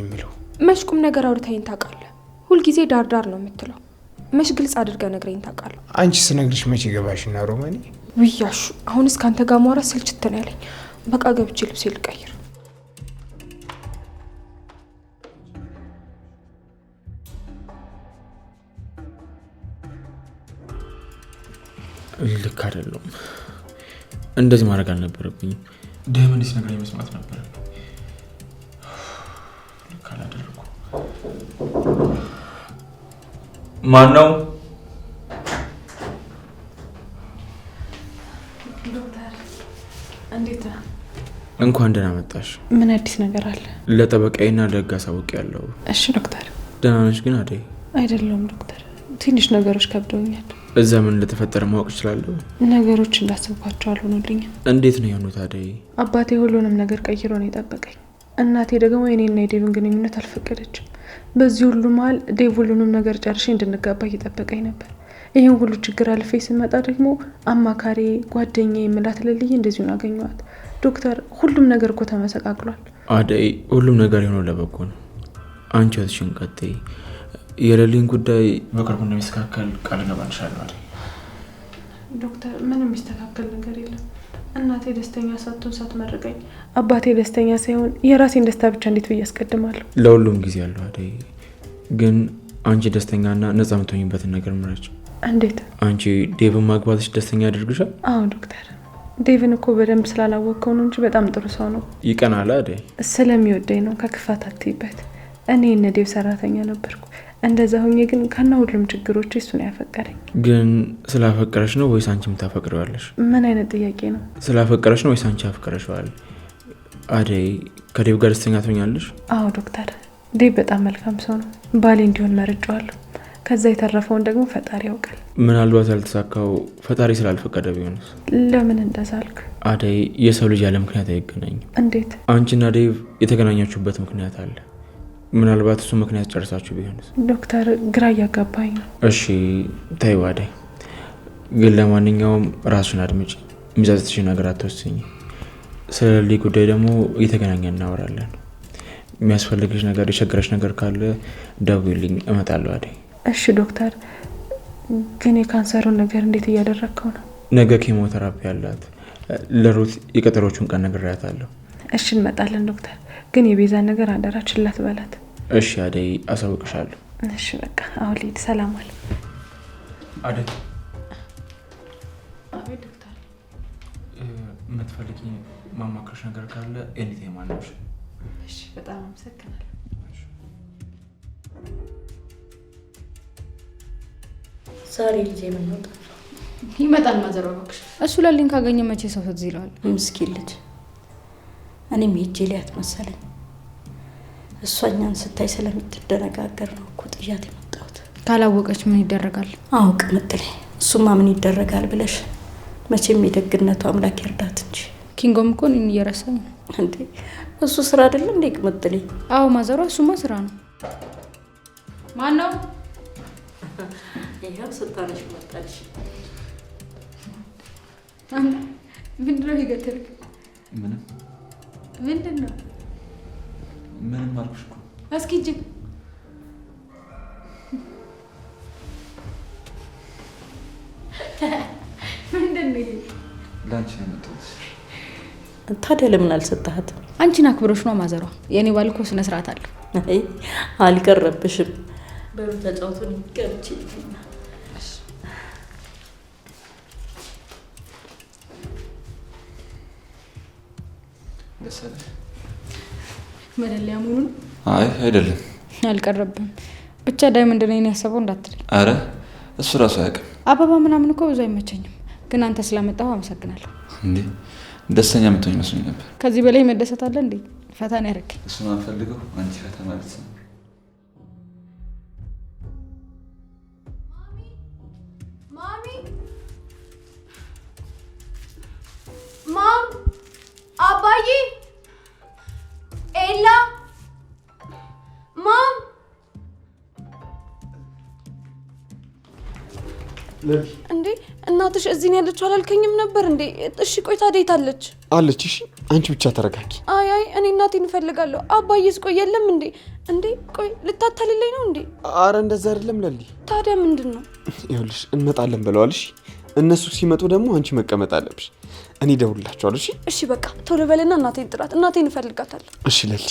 የሚለው። መች ቁም ነገር አውርተኸኝ ታውቃለህ? ሁልጊዜ ዳርዳር ነው የምትለው። መች ግልጽ አድርገህ ነግረኝ ታውቃለህ? አንቺ ስነግርሽ መቼ ገባሽና ሮማኔ? ውይ አሹ አሁንስ ካንተ ጋር ማውራት ስልችት ነው ያለኝ። በቃ ገብቼ ልብሴ ልቀይር። ልክ አይደለም። እንደዚህ ማድረግ አልነበረብኝም። ደምን ሲነግረኝ መስማት ነበረብኝ። ልክ አላደረኩም። ማን ነው? ዶክተር እንዴት ነህ? እንኳን ደህና መጣሽ። ምን አዲስ ነገር አለ? ለጠበቃዬና ለህግ አሳውቄያለሁ። እሺ ዶክተር። ደህና ነሽ ግን አደይ? አይደለም ዶክተር፣ ትንሽ ነገሮች ከብደውኛል። እዛ ምን እንደተፈጠረ ማወቅ እችላለሁ? ነገሮች እንዳሰብኳቸው አልሆኑልኝም። እንዴት ነው የሆኑት አደይ? አባቴ ሁሉንም ነገር ቀይሮ ነው የጠበቀኝ። እናቴ ደግሞ የኔና የዴቭን ግንኙነት አልፈቀደችም። በዚህ ሁሉ መሀል ዴቭ ሁሉንም ነገር ጨርሼ እንድንጋባ እየጠበቀኝ ነበር። ይህን ሁሉ ችግር አልፌ ስመጣ ደግሞ አማካሪ ጓደኛዬ የምላት ለልዬ እንደዚሁን አገኘዋት። ዶክተር ሁሉም ነገር እኮ ተመሰቃቅሏል። አደይ ሁሉም ነገር የሆነው ለበጎ ነው። አንቺ ወትሽን ቀጥይ። የሌሊን ጉዳይ በቅርቡ እንደሚስተካከል ቃል እገባልሻለሁ አይደል? ዶክተር ምንም የሚስተካከል ነገር የለም። እናቴ ደስተኛ ሳትሆን ሳትመርቀኝ፣ አባቴ ደስተኛ ሳይሆን የራሴን ደስታ ብቻ እንዴት ብዬ አስቀድማለሁ? ለሁሉም ጊዜ አለው አደይ። ግን አንቺ ደስተኛና ነጻ የምትሆኝበትን ነገር ምረጭ። እንዴት? አንቺ ዴቭን ማግባትሽ ደስተኛ ያደርግሻል? አዎ ዶክተር፣ ዴቭን እኮ በደንብ ስላላወቅከው ነው እንጂ በጣም ጥሩ ሰው ነው። ይቀናል አደይ? ስለሚወደኝ ነው። ከክፋት አትይበት። እኔ እነ ዴቭ ሰራተኛ ነበርኩ። እንደዛ ሆኜ ግን ከና ሁሉም ችግሮች እሱን ያፈቀረኝ። ግን ስላፈቀረሽ ነው ወይስ አንቺም ታፈቅረዋለሽ? ምን አይነት ጥያቄ ነው? ስላፈቀረሽ ነው ወይስ አንቺ አፍቀረሽዋል? አደይ ከዴቭ ጋር ደስተኛ ትሆኛለሽ? አዎ ዶክተር፣ ዴቭ በጣም መልካም ሰው ነው። ባሌ እንዲሆን መርጫዋለሁ። ከዛ የተረፈውን ደግሞ ፈጣሪ ያውቃል። ምናልባት ያልተሳካው ፈጣሪ ስላልፈቀደ ቢሆንስ? ለምን እንደዛ አልክ? አደይ የሰው ልጅ ያለ ምክንያት አይገናኝም። እንዴት? አንቺና ዴቭ የተገናኛችሁበት ምክንያት አለ። ምናልባት እሱ ምክንያት ጨርሳችሁ ቢሆንስ? ዶክተር ግራ እያጋባኝ ነው። እሺ ተይው አደይ፣ ግን ለማንኛውም ራስሽን አድምጪ። የሚጸጽትሽን ነገር አትወስኝ። ስለ ሌሊ ጉዳይ ደግሞ እየተገናኘን እናወራለን። የሚያስፈልግሽ ነገር የቸገረሽ ነገር ካለ ደውይልኝ፣ እመጣለሁ አደይ። እሺ ዶክተር፣ ግን የካንሰሩን ነገር እንዴት እያደረግከው ነው? ነገ ኬሞቴራፒ አላት። ለሩት የቀጠሮቹን ቀን ነግሬያታለሁ። እሺ እንመጣለን ዶክተር፣ ግን የቤዛን ነገር አደራ ችላ ትበላት። እሺ አደይ፣ አሳውቅሻለሁ። እሺ በቃ አሁን ልሂድ። ሰላም አለ አደይ። አቤት ዶክተር። የምትፈልጊ ማማከርሽ ነገር ካለ ኤኒታይም አለሽ። እሺ በጣም አመሰግናለሁ። ዛሬ ልጄ ምን ነው ይመጣል ማዘር እባክሽ። እሱ ለሊን ካገኘ መቼ ሰው ትዝ ይለዋል? ምስኪን ልጅ። እኔም ሄጄ ሊያት መሰለኝ። እሷኛን ስታይ ስለምትደነጋገር ነው እኮ ጥያት የመጣሁት። ካላወቀች ምን ይደረጋል? አውቅ ምጥሌ፣ እሱማ ምን ይደረጋል ብለሽ መቼም የደግነቱ አምላክ ይርዳት እንጂ። ኪንጎም እኮ እኔን እየረሳኝ ነው እንዴ። እሱ ስራ አይደለም እንዴ ቅምጥሌ? አዎ ማዘሯ፣ እሱማ ስራ ነው። ማን ነው? ይሄው ስታነሽ መጣልሽ። ምንድነው ይገተልክ? ምንም ምንድነው? ምንም አልኩሽ እኮ። እስኪ እጅ ምንድነው? ላንቺ ነው የመጣሁት። ታዲያ ለምን አልሰጣሃትም? አንቺን አክብሮሽ ነው ማዘሯ። የኔ ባል እኮ ስነ ስርዓት አለ። አይ አልቀረብሽም። በሩ ተጫውቱን ገብቼ ደሰለ መለለያ ሙሉን። አይ አይደለም፣ አልቀረብም። ብቻ ዳይመንድ ነኝ ያሰበው እንዳትለኝ። አረ እሱ ራሱ አያውቅም። አበባ ምናምን እኮ ብዙ አይመቸኝም፣ ግን አንተ ስላመጣው አመሰግናለሁ። እንዴ ደስተኛ የምትሆኝ መስሎኝ ነበር። ከዚህ በላይ መደሰት አለ እንዴ? ፈታ ነው ያደረገኝ። እሱ ነው ፈልገው አንቺ ፈታ ማለት ነው። ማም፣ አባዬ፣ ኤላ፣ ማም፣ እንዴ እናትሽ እዚህ ነው ያለችው አላልከኝም ነበር እንዴ? እሺ ቆይ ታዲያ የት አለች? አለች። እሺ አንቺ ብቻ ተረጋጊ። አይ እኔ እናቴን እፈልጋለሁ። አባዬስ ቆይ የለም እንዴ? እንዴ ቆይ ልታታልለኝ ነው እንዴ? አረ እንደዛ አይደለም ለሊ። ታዲያ ምንድን ነው? ይኸውልሽ እንመጣለን ብለዋል። እሺ እነሱ ሲመጡ ደግሞ አንቺ መቀመጥ አለብሽ። እኔ እደውልላቸዋለሁ። እሺ እሺ በቃ ቶሎ በልና እናቴን ጥራት። እናቴን እፈልጋታለሁ። እሺ ለሊ።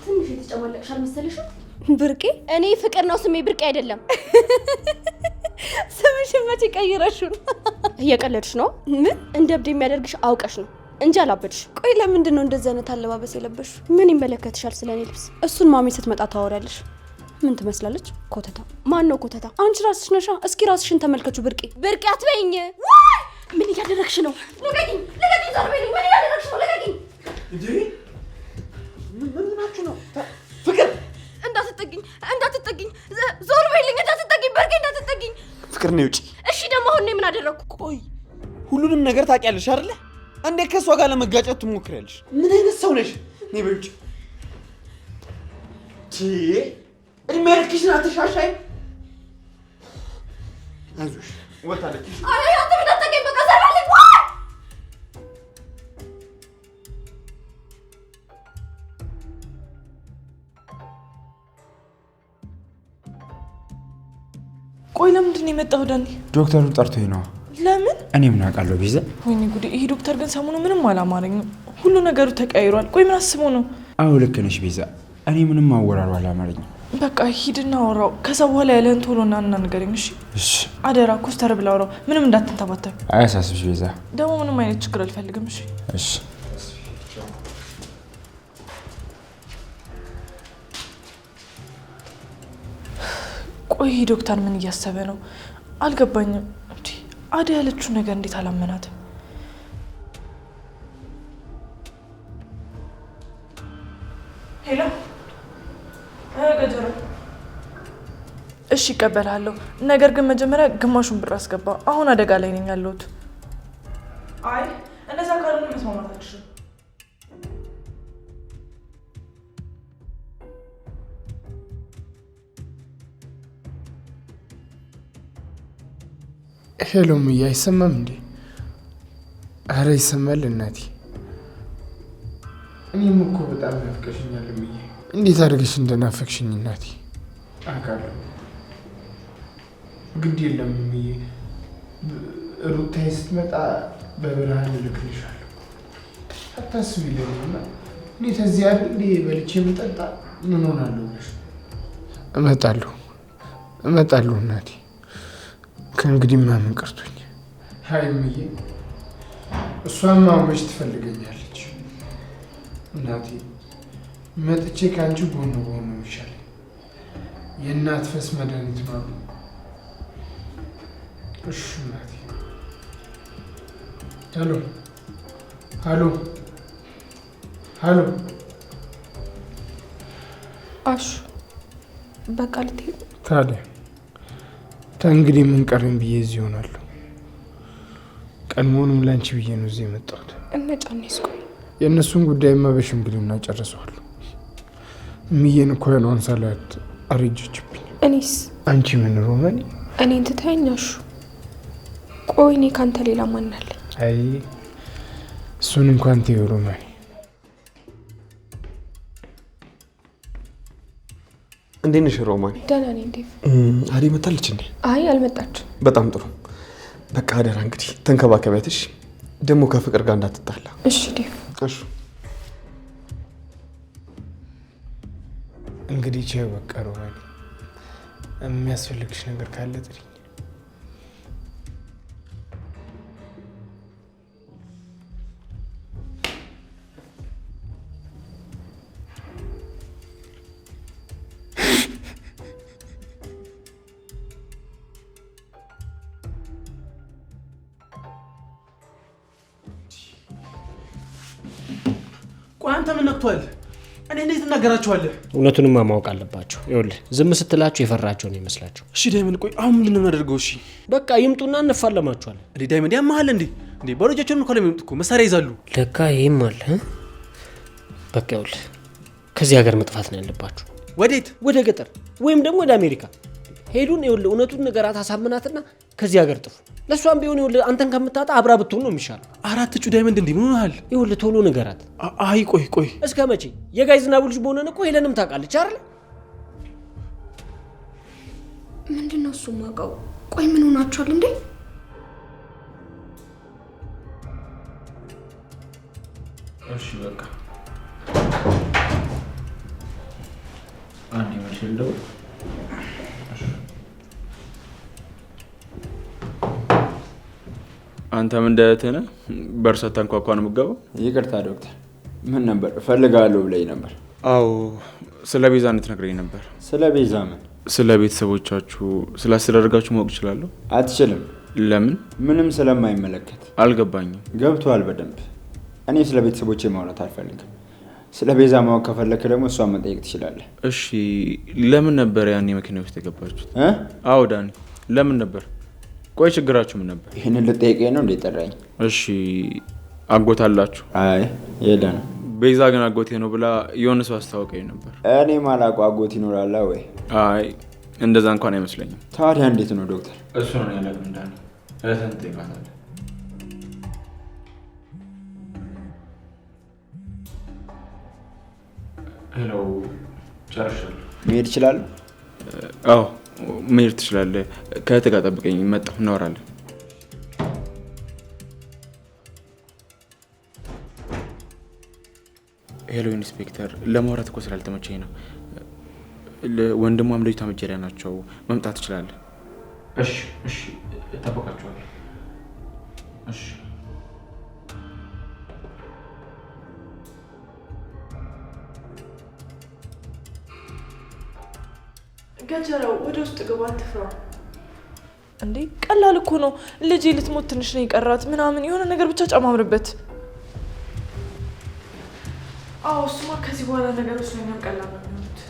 ትንሽ የተጨማለቅሽ አልመሰለሽም? ብርቄ? እኔ ፍቅር ነው ስሜ፣ ብርቄ አይደለም። ስምሽን መቼ ቀይረሽው? እየቀለድሽ ነው? ምን እንደ እብድ የሚያደርግሽ አውቀሽ ነው እንጂ አላበድሽ። ቆይ ለምንድን ነው እንደዚህ አይነት አለባበስ የለበሽ? ምን ይመለከትሻል ስለኔ ልብስ? እሱን ማሚ ስትመጣ ታወሪያለሽ። ምን ትመስላለች? ኮተታ። ማን ነው ኮተታ? አንቺ ራስሽ ነሻ። እስኪ ራስሽን ተመልከቹ። ብርቄ ብርቄ አትበይኝ። ምን እያደረግሽ ነው? ልቀቂኝ! ልቀቂኝ! ዞር በይልኝ! ምን እያደረግሽ ነው? ልቀቂኝ! ምን ናችሁ ነው? ፍቅር እንዳትጠጊኝ! እንዳትጠጊኝ! ዞር በይልኝ! እንዳትጠጊኝ! ብርቄ እንዳትጠጊኝ! ፍቅር ነው ውጪ። እሺ ደግሞ አሁን ምን አደረግኩ? ቆይ ሁሉንም ነገር ታውቂያለሽ አይደለ? እንዴት ከሷ ጋር ለመጋጨት ትሞክሪያለሽ? ምን አይነት ሰው ነሽ? ነይ በውጪ። እድሜ ልክሽን አትሻሻይ። አይዞሽ ወጣለች። አይ አንተ ምን አትጠጊኝ! በቃ ዞር በይልኝ! ቆይ ለምንድን ነው የመጣው ዳኒ? ዶክተሩ ጠርቶኝ ነው። ለምን? እኔ ምን አውቃለሁ ቤዛ። ወይኔ ጉዴ! ይሄ ዶክተር ግን ሰሞኑ ምንም አላማረኝም። ሁሉ ነገሩ ተቀይሯል። ቆይ ምን አስቦ ነው? አዎ ልክ ነሽ ቤዛ። እኔ ምንም አወራሩ አላማረኝም። በቃ ሂድና አውራው። ከዛ በኋላ ያለህን ቶሎ ና እና ንገረኝ እሺ? እሺ አደራ ኮስተር ብለህ አውራው። ምንም እንዳትንተባተብ። አያሳስብሽ ቤዛ። ደግሞ ምንም አይነት ችግር አልፈልግም እሺ? እሺ ቆይ ይሄ ዶክተር ምን እያሰበ ነው? አልገባኝም። እንዴ አደ ያለችው ነገር እንዴት አላመናትም? ሄሎ ገጀራ። እሺ እቀበልሃለሁ። ነገር ግን መጀመሪያ ግማሹን ብር አስገባ። አሁን አደጋ ላይ ነኝ ያለሁት። አይ እንደዛ ካልሆነ መስማማት አልችልም። ሄሎ ምያ፣ አይሰማም እንዴ? አረ ይሰማል እናቴ። እኔም እኮ በጣም ናፍቀሽኛል ምዬ። እንዴት አድርገሽ እንደናፈቅሽኝ እናቴ አውቃለሁ። ግድ የለም ምዬ፣ ሩታዬ ስትመጣ በብርሃን እልክልሻለሁ። አታስቢ ለኔና እኔ ተዚህ አይደል እንዴ በልቼ የምጠጣ ምን ሆናለሁ ብለሽ። እመጣለሁ እናቴ። ከእንግዲህ ማመን ቀርቶኝ። ሀይ ምዬ፣ እሷማ መች ትፈልገኛለች እናቴ። መጥቼ ከአንቺ ጎን ጎን ነው ይሻለኝ። የእናት ፈስ መድኃኒት ነው። እሺ እናቴ። ሄሎ ሄሎ ሄሎ። አሹ በቃ ልትሄድ? ታዲያ እንግዲህ ምን ቀረኝ ብዬ እዚህ እሆናለሁ። ቀድሞውንም ላንቺ ብዬ ነው እዚህ የመጣሁት። እነጫኔስ ቆይ የእነሱን ጉዳይማ በሽምግልና ጨርሰዋለሁ። እምዬን እኮ ያለውን ሳላት አረጀችብኝ። እኔስ? አንቺ ምን ሮማን? እኔን ትተኸኝ አሹ? ቆይ እኔ ካንተ ሌላ ማን አለ? አይ እሱን እንኳን ተይው ሮማን። እንዴት ነሽ ሮማን? ደህና ነኝ ዴቭ። አዴ መጣለች እንዴ? አይ አልመጣችም። በጣም ጥሩ። በቃ አደራ እንግዲህ ተንከባከቢያትሽ። ደግሞ ከፍቅር ጋር እንዳትጣላ እሺ ዴቭ። እሺ እንግዲህ ቻው። በቃ ሮማን፣ የሚያስፈልግሽ ነገር ካለ ጥሪኝ። ቆይ አንተ ምን ነክቷል? እኔ እንዴት እናገራቸዋለህ? እውነቱንማ ማወቅ አለባቸው። ይኸውልህ ዝም ስትላቸው የፈራቸው ነው ይመስላቸው። እሺ ዳይመንድ፣ ቆይ አሁን ምንድን ነው የምናደርገው? እሺ በቃ ይምጡና እንፋለማቸዋለን። እንዴ ዳይመንድ ያመሃል እንዴ? እንዴ ባሎቻቸውን እኮ ለሚመጡት እኮ መሳሪያ ይዛሉ። ለካ ይሄም አለ። በቃ ይኸውልህ ከዚህ ሀገር መጥፋት ነው ያለባችሁ። ወዴት? ወደ ገጠር ወይም ደግሞ ወደ አሜሪካ ሄዱን። ይኸውልህ እውነቱን ንገራት፣ አሳምናትና ከዚህ ሀገር ጥፉ። ለእሷም ቢሆን ይኸውልህ አንተን ከምታጣ አብራ ብትሆን ነው የሚሻለው። 4 እጩ ዳይመንድ እንዲህ ምን ሆነሃል? ይኸውልህ ቶሎ ንገራት። አይ ቆይ እስከ መቼ? የጋይ ዝናቡ ልጅ በሆነን እኮ ሄለንም ታውቃለች አይደል? ምንድነው እሱ ማውቀው? ቆይ ምን ሆናችኋል እንዴ? እሺ በቃ አንዴ መልሽልው። አንተም እንደ እህትህ ነህ? በርሰት ተንኳኳ ነው የምትገባው? ይቅርታ ዶክተር፣ ምን ነበር እፈልጋለሁ ብለኝ ነበር። አዎ ስለ ቤዛ እንድትነግረኝ ነበር። ስለ ቤዛ ምን? ስለ ቤተሰቦቻችሁ ስላስተዳደጋችሁ ማወቅ እችላለሁ? አትችልም። ለምን? ምንም ስለማይመለከት። አልገባኝም። ገብቶሃል በደንብ። እኔ ስለ ቤተሰቦቼ ማውራት አልፈልግም። ስለ ቤዛ ማወቅ ከፈለክ ደግሞ እሷን መጠየቅ ትችላለህ። እሺ ለምን ነበር ያኔ መኪና ውስጥ የገባችሁት? አዎ ዳኒ፣ ለምን ነበር? ቆይ ችግራችሁ ምን ነበር? ይህንን ልጠይቀኝ ነው እንዴ ጠራኝ? እሺ አጎት አላችሁ? አይ የለንም። ቤዛ ግን አጎቴ ነው ብላ የሆነ ሰው አስታወቀኝ ነበር። እኔ ማላውቀው አጎት ይኖራል ወይ? አይ እንደዛ እንኳን አይመስለኝም። ታዲያ እንዴት ነው ዶክተር? እሱ ነው ያለው እንዳለ እህትን ትጠይቃታለህ። ሄሎ ጨርሻለሁ። መሄድ እችላለሁ? አዎ መሄድ ትችላለህ። ከእህትህ ጋር ጠብቀኝ፣ መጣሁ፣ እናወራለን። ሄሎ ኢንስፔክተር፣ ለማውራት እኮ ስላልተመቸኝ ነው። ወንድሟም ልጅቷ መጀሪያ ናቸው። መምጣት ትችላለህ? እሺ እጠብቃችኋለሁ። እሺ ገጀራው ወደ ውስጥ ግባ፣ አትፍራ። እንዴ ቀላል እኮ ነው። ልጅ ልትሞት ትንሽ ነው የቀራት ምናምን የሆነ ነገር ብቻ ጨማምርበት። አዎ እሱማ ከዚህ በኋላ ነገሮች ነው እኛም ቀላል ነው የሚሆኑት።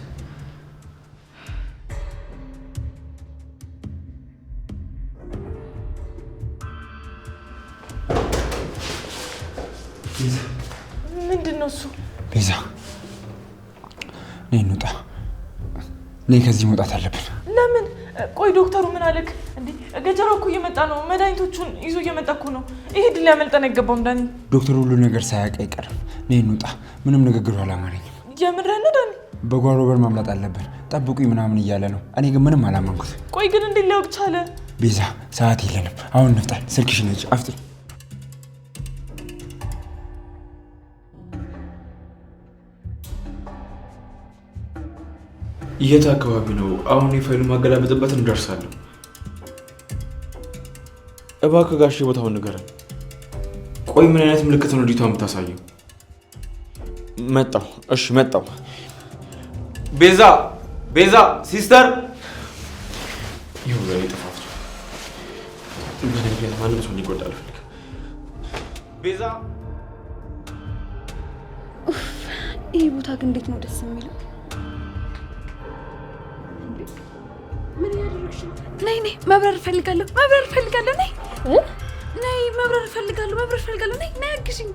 ምንድን ነው እሱ? ቤዛ ነይ እንውጣ። ነይ ከዚህ መውጣት አለብን። ለምን? ቆይ ዶክተሩ ምን አለክ? እንዴ ገጀራው እኮ እየመጣ ነው። መድኃኒቶቹን ይዞ እየመጣ እኮ ነው። ይሄ ድል ሊያመልጠን አይገባም ዳኒ። ዶክተሩ ሁሉ ነገር ሳያውቅ አይቀርም። ነይ እንውጣ። ምንም ንግግሩ አላማረኝም። የምርህን ነው ዳኒ? በጓሮ በር ማምለጥ አለብን። ጠብቁኝ ምናምን እያለ ነው። እኔ ግን ምንም አላመንኩት። ቆይ ግን እንዴት ሊያውቅ ቻለ? ቤዛ ሰዓት የለንም። አሁን እንፍጣን። ስልክሽን ነጭ አፍጥኝ። የት አካባቢ ነው? አሁን የፋይሉ ማገላበጥበት እንደርሳለን። እባክህ ጋሼ ቦታውን ንገረን። ቆይ ምን አይነት ምልክት ነው ልጅቷ የምታሳየው? መጣሁ። እሺ መጣሁ። ቤዛ ሲስተር ይሁን ጥፋት ምክንያት ማንም ሰው እንዲጎዳ አልፈልግም። ቤዛ ይህ ቦታ ግን እንዴት ነው ደስ የሚለው። ምን ያደረግሽ ነው? ነይ መብረር እፈልጋለሁ። ነይ መብረር እፈልጋለሁ። ነይ አግሽኝ።